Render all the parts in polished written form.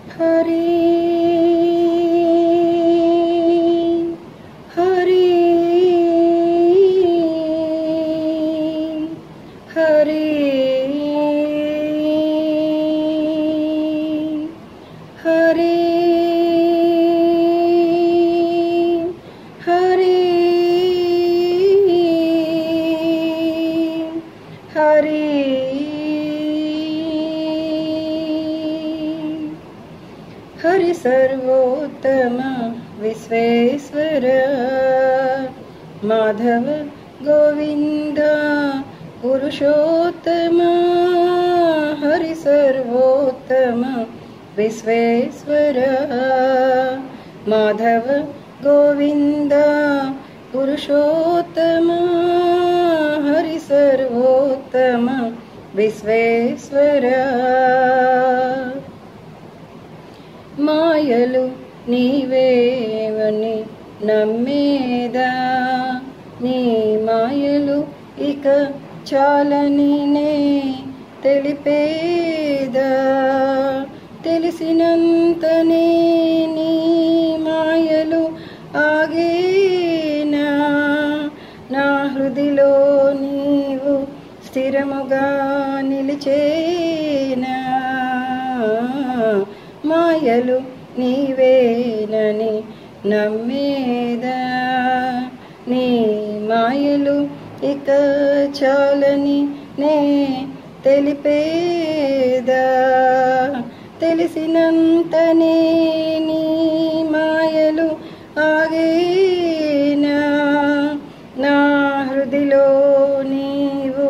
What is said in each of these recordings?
हरि हरि हरि हरि हरि हरि हरि सर्वोत्तम विश्वेश्वर माधव गोविंद पुरुषोत्तम हरि सर्वोत्तम विश्वेश्वर माधव गोविंद पुरुषोत्तम हरि सर्वोत्तम विश्वेश्वर మాయలు నీవేవని నమ్మేదా నీ మాయలు ఇక చాలని నే తెలిపేదా తెలిసినంతనే నీ మాయలు ఆగేనా నా హృదిలో నీవు స్థిరముగా నిలిచేనా మాయలు నీవేనని నమ్మేదా నీ మాయలు ఇక చాలని నే తెలిపేదా తెలిసినంతనే నీ మాయలు ఆగేనా నా హృదిలో నీవు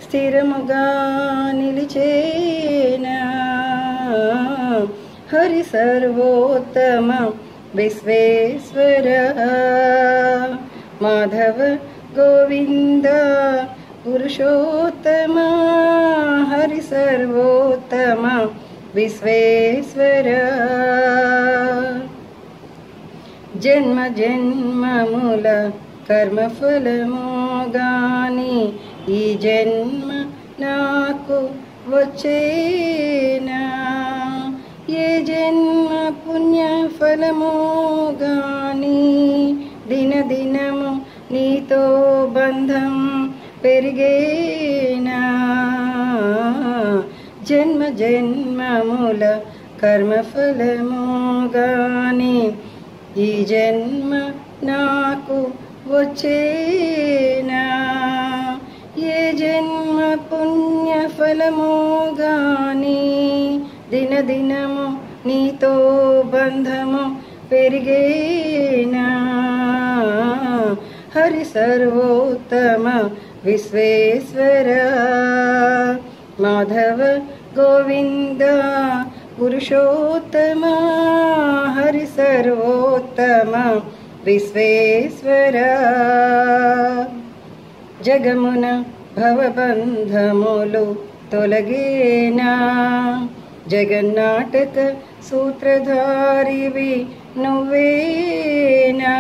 స్థిరముగా నిలిచేనా हरि सर्वोत्तम विश्वेश्वर माधव गोविंद पुरुषोत्तम हरि सर्वोत्तम विश्वेश्वर जन्म जन्ममुल कर्मफलमो गानी ఈ జన్మ నాకు వచ్చేనా ఏ జన్మ పుణ్య ఫలమో గాని దినదినము నీతో బంధం పెరిగేనా జన్మ జన్మముల కర్మ ఫలమో గాని ఈ జన్మ నాకు వచ్చేనా ఏ జన్మ పుణ్య ఫలమో గాని దినదినము నీతో బంధము పెరిగేనా హరి సర్వోత్తమ విశ్వేశ్వర మాధవ గోవింద పురుషోత్తమ హరి సర్వోత్తమ విశ్వేశ్వర జగమున భవబంధములు తొలగేనా జగన్నాటక సూత్రధారివి నువ్వేనా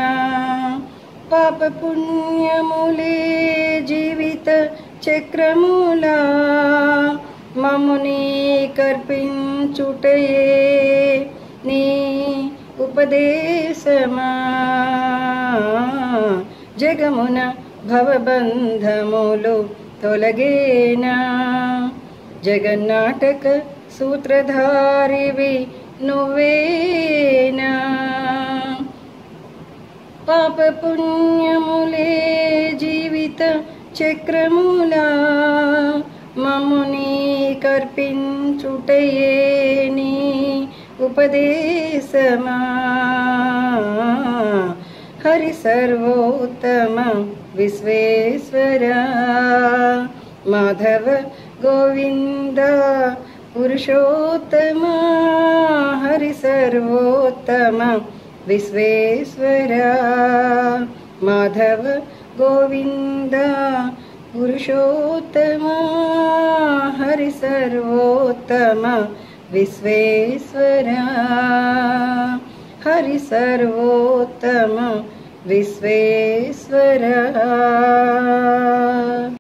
పాప పుణ్యములే జీవిత చక్రములా మమ్ముని కర్పించుటయే నీ ఉపదేశమా జగమున భవబంధములు తొలగేనా జగన్నాటక సూత్రధారివి నువ్వేనా పాప పుణ్యములే జీవిత చక్రములా మమ్ముని కర్పించుటయే నీ ఉపదేశమా హరి సర్వోత్తమ విశ్వేశ్వర మాధవ గోవింద పురుషోత్తమ హరి సర్వోత్తమ విశ్వేశ్వర మాధవ గోవింద పురుషోత్తమ హరి సర్వోత్తమ విశ్వేశ్వర హరి సర్వోత్తమ విశ్వేశ్వర।